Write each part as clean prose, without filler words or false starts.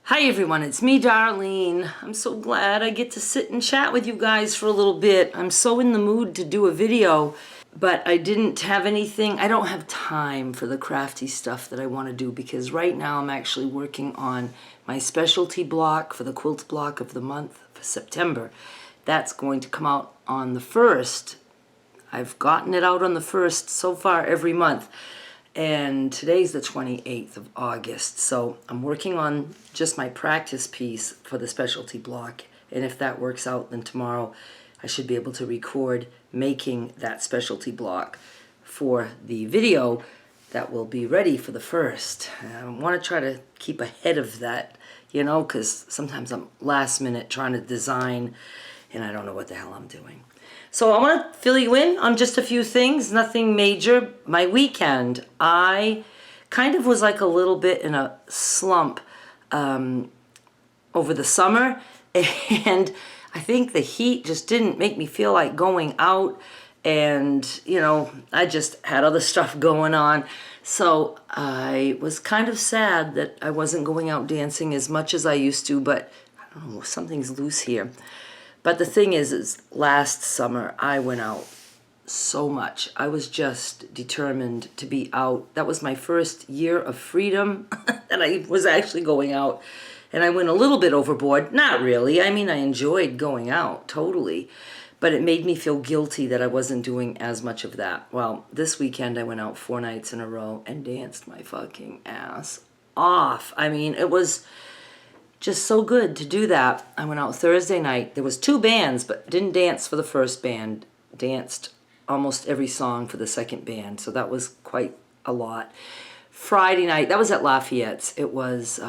Hi everyone, it's me, Darlene. I'm so glad I get to sit and chat with you guys for a little bit. I'm so in the mood to do a video, but I didn't have anything. I don't have time for the crafty stuff that I want to do because right now I'm actually working on my specialty block for the quilt block of the month for September. That's going to come out on the 1st. I've gotten it out on the 1st so far every month. And today's the 28th of August, so I'm working on just my practice piece for the specialty block. And if that works out, then tomorrow I should be able to record making that specialty block for the video that will be ready for the 1st. I want to try to keep ahead of that, you know, because sometimes I'm last minute trying to design and I don't know what the hell I'm doing. So I want to fill you in on just a few things, nothing major. My weekend, I kind of was like a little bit in a slump over the summer, and I think the heat just didn't make me feel like going out, and you know, I just had other stuff going on. So I was kind of sad that I wasn't going out dancing as much as I used to, but I don't know, something's loose here. But the thing is last summer I went out so much. I was just determined to be out. That was my first year of freedom that I was actually going out. And I went a little bit overboard. Not really. I mean, I enjoyed going out, totally. But it made me feel guilty that I wasn't doing as much of that. Well, this weekend I went out 4 nights in a row and danced my fucking ass off. I mean, it was just so good to do that. I went out Thursday night. There was 2 bands, but didn't dance for the first band. Danced almost every song for the second band, so that was quite a lot. Friday night, that was at Lafayette's. It was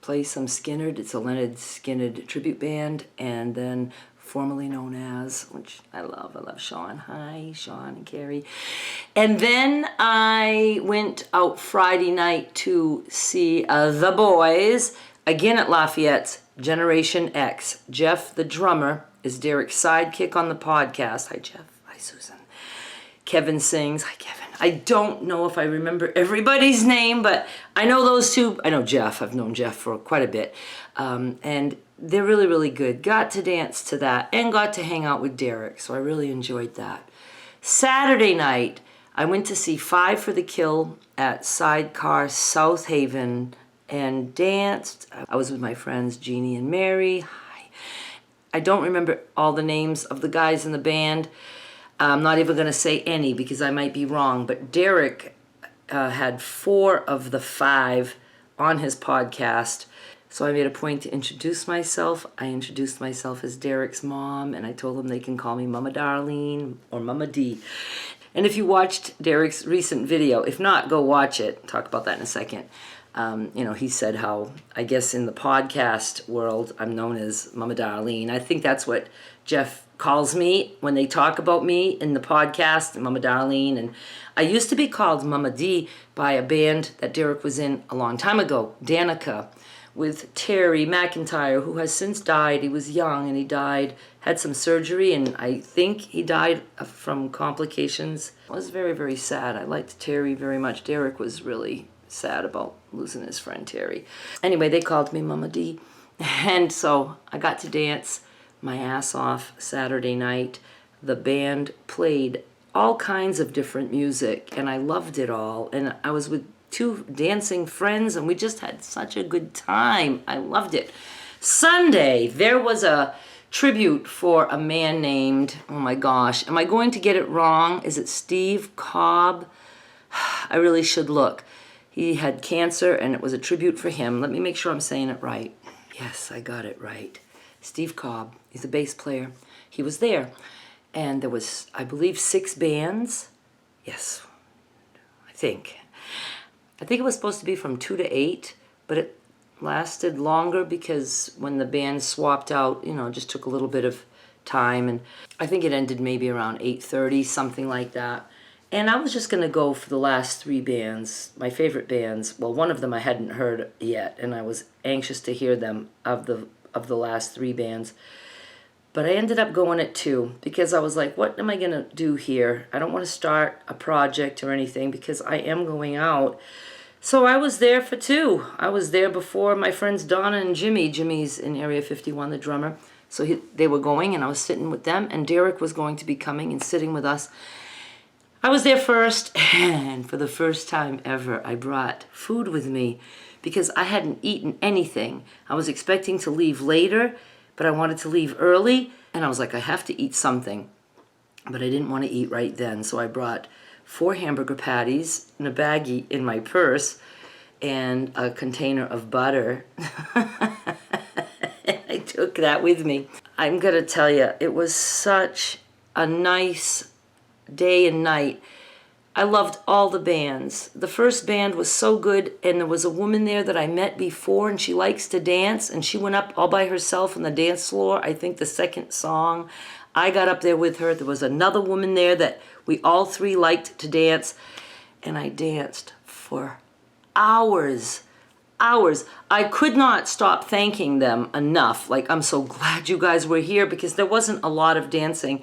Play Some Skinnerd. It's a Leonard Skinnerd tribute band, and then formerly known as, which I love Sean. Hi, Sean and Carrie. And then I went out Friday night to see The Boys, again at Lafayette's, Generation X. Jeff, the drummer, is Derrick's sidekick on the podcast. Hi, Jeff. Hi, Susan. Kevin sings. Hi, Kevin. I don't know if I remember everybody's name, but I know those 2. I know Jeff. I've known Jeff for quite a bit. And they're really, really good. Got to dance to that and got to hang out with Derrick, so I really enjoyed that. Saturday night, I went to see 5 for the Kill at Sidecar South Haven and danced. I was with my friends Jeannie and Mary. Hi. I don't remember all the names of the guys in the band. I'm not even going to say any because I might be wrong, but Derrick had 4 of the 5 on his podcast. So I made a point to introduce myself. I introduced myself as Derrick's mom, and I told them they can call me Mama Darlene or Mama D. And if you watched Derrick's recent video, if not, go watch it. I'll talk about that in a second. You know, he said how, I guess in the podcast world, I'm known as Mama Darlene. I think that's what Jeff calls me when they talk about me in the podcast, Mama Darlene. And I used to be called Mama D by a band that Derrick was in a long time ago, Danica, with Terry McIntyre, who has since died. He was young and he died, had some surgery, and I think he died from complications. It was very, very sad. I liked Terry very much. Derrick was really sad about losing his friend Terry. Anyway, they called me Mama D. And so I got to dance my ass off Saturday night. The band played all kinds of different music, and I loved it all. And I was with 2 dancing friends, and we just had such a good time. I loved it. Sunday, there was a tribute for a man named, oh my gosh, am I going to get it wrong? Is it Steve Cobb? I really should look. He had cancer, and it was a tribute for him. Let me make sure I'm saying it right. Yes, I got it right. Steve Cobb. He's a bass player. He was there. And there was, I believe, 6 bands. Yes, I think. I think it was supposed to be from 2 to 8, but it lasted longer because when the band swapped out, you know, it just took a little bit of time. And I think it ended maybe around 8:30, something like that. And I was just going to go for the last 3 bands, my favorite bands. Well, one of them I hadn't heard yet, and I was anxious to hear them of the last 3 bands. But I ended up going at 2 because I was like, what am I going to do here? I don't want to start a project or anything because I am going out. So I was there for 2. I was there before my friends Donna and Jimmy. Jimmy's in Area 51, the drummer. So they were going, and I was sitting with them, and Derrick was going to be coming and sitting with us. I was there first, and for the first time ever, I brought food with me because I hadn't eaten anything. I was expecting to leave later, but I wanted to leave early, and I was like, I have to eat something. But I didn't want to eat right then, so I brought 4 hamburger patties in a baggie in my purse and a container of butter. I took that with me. I'm going to tell you, it was such a nice day and night. I loved all the bands. The first band was so good, and there was a woman there that I met before, and she likes to dance, and she went up all by herself on the dance floor. I think the second song, I got up there with her. There was another woman there that we all 3 liked to dance, and I danced for hours. I could not stop thanking them enough. Like, I'm so glad you guys were here, because there wasn't a lot of dancing.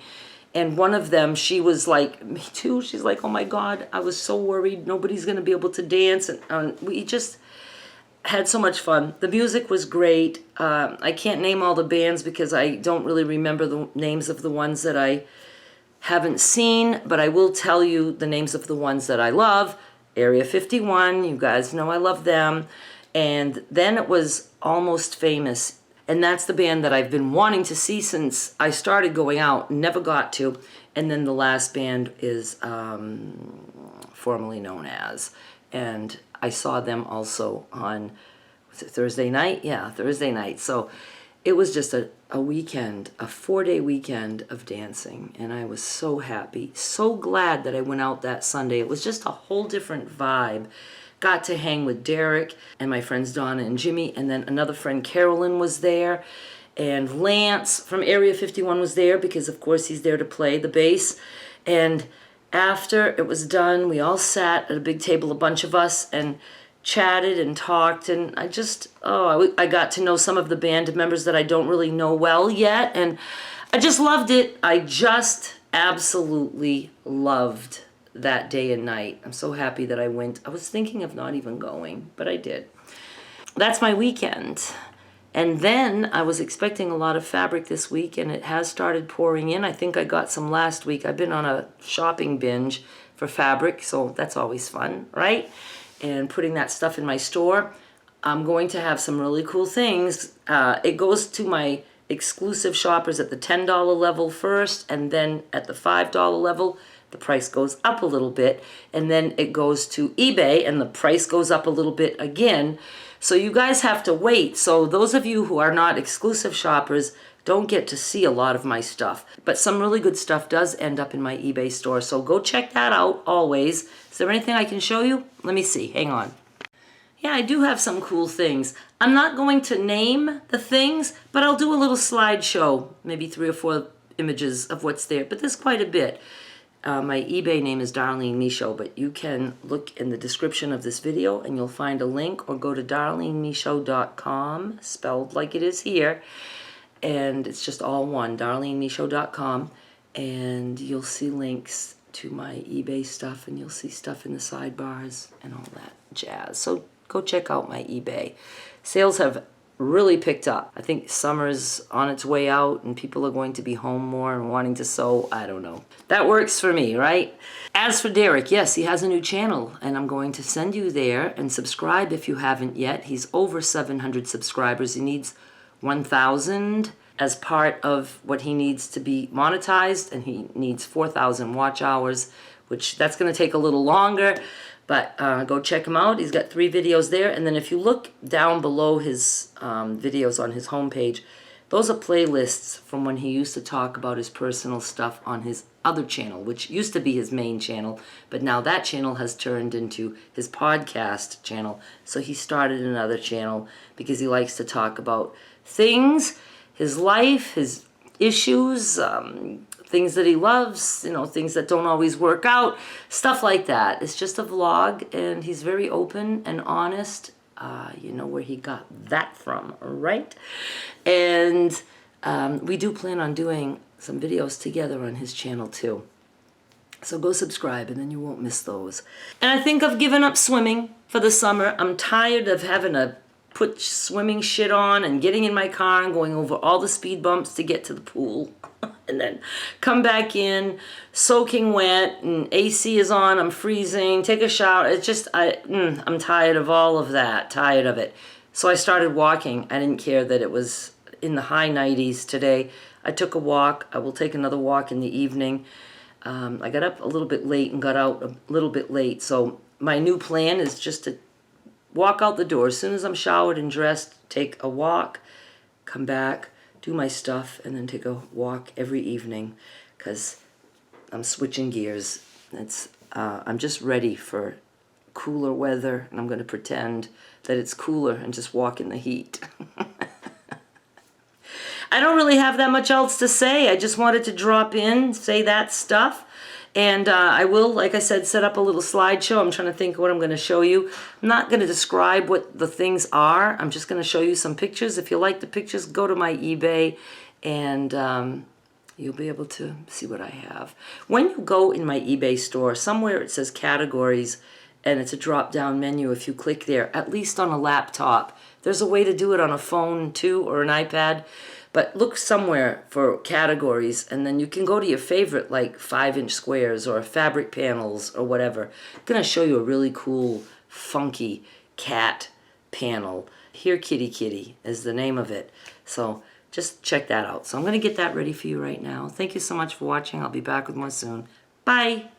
And one of them, she was like, me too. She's like, oh my God, I was so worried nobody's going to be able to dance. And we just had so much fun. The music was great. I can't name all the bands because I don't really remember the names of the ones that I haven't seen, but I will tell you the names of the ones that I love. Area 51, you guys know I love them. And then it was Almost Famous. And that's the band that I've been wanting to see since I started going out, never got to. And then the last band is formerly known as. And I saw them also on, was it Thursday night? Yeah, Thursday night. So it was just a weekend, a 4-day weekend of dancing. And I was so happy, so glad that I went out that Sunday. It was just a whole different vibe. Got to hang with Derrick and my friends Donna and Jimmy, and then another friend Carolyn was there, and Lance from Area 51 was there because of course he's there to play the bass. And after it was done, we all sat at a big table, a bunch of us, and chatted and talked, and I got to know some of the band members that I don't really know well yet, and I just loved it. I just absolutely loved that day and night. I'm so happy that I went. I was thinking of not even going, but I did. That's my weekend. And then I was expecting a lot of fabric this week, and it has started pouring in. I think I got some last week. I've been on a shopping binge for fabric, so that's always fun, right? And putting that stuff in my store. I'm going to have some really cool things. It goes to my exclusive shoppers at the $10 level first, and then at the $5 level, the price goes up a little bit, and then it goes to eBay, and the price goes up a little bit again. So you guys have to wait. So those of you who are not exclusive shoppers don't get to see a lot of my stuff. But some really good stuff does end up in my eBay store. So go check that out always. Is there anything I can show you? Let me see. Hang on. Yeah, I do have some cool things. I'm not going to name the things, but I'll do a little slideshow, maybe 3 or 4 images of what's there. But there's quite a bit. My eBay name is Darlene Michaud, but you can look in the description of this video and you'll find a link, or go to darlenemichaud.com, spelled like it is here, and it's just all one, darlenemichaud.com, and you'll see links to my eBay stuff, and you'll see stuff in the sidebars and all that jazz. So go check out my eBay. Sales have really picked up. I think summer's on its way out and people are going to be home more and wanting to sew. I don't know. That works for me, right? As for Derrick, yes, he has a new channel, and I'm going to send you there, and subscribe if you haven't yet. He's over 700 subscribers. He needs 1,000 as part of what he needs to be monetized, and he needs 4,000 watch hours, which that's going to take a little longer. But go check him out. He's got 3 videos there. And then if you look down below his videos on his homepage, those are playlists from when he used to talk about his personal stuff on his other channel, which used to be his main channel. But now that channel has turned into his podcast channel. So he started another channel because he likes to talk about things, his life, his issues, things that he loves, you know, things that don't always work out, stuff like that. It's just a vlog, and he's very open and honest. You know where he got that from, right? And we do plan on doing some videos together on his channel too. So go subscribe and then you won't miss those. And I think I've given up swimming for the summer. I'm tired of having to put swimming shit on and getting in my car and going over all the speed bumps to get to the pool. And then come back in, soaking wet, and AC is on, I'm freezing, take a shower. It's just, I'm tired of all of that, tired of it. So I started walking. I didn't care that it was in the high 90s today. I took a walk. I will take another walk in the evening. I got up a little bit late and got out a little bit late. So my new plan is just to walk out the door. As soon as I'm showered and dressed, take a walk, come back, do my stuff, and then take a walk every evening because I'm switching gears. I'm just ready for cooler weather, and I'm going to pretend that it's cooler and just walk in the heat. I don't really have that much else to say. I just wanted to drop in, say that stuff. And I will, like I said, set up a little slideshow. I'm trying to think what I'm going to show you. I'm not going to describe what the things are. I'm just going to show you some pictures. If you like the pictures, go to my eBay and you'll be able to see what I have. When you go in my eBay store, somewhere it says categories and it's a drop-down menu. If you click there, at least on a laptop. There's a way to do it on a phone too or an iPad. But look somewhere for categories, and then you can go to your favorite, like 5-inch squares or fabric panels or whatever. I'm going to show you a really cool, funky cat panel. Here Kitty Kitty is the name of it. So just check that out. So I'm going to get that ready for you right now. Thank you so much for watching. I'll be back with more soon. Bye.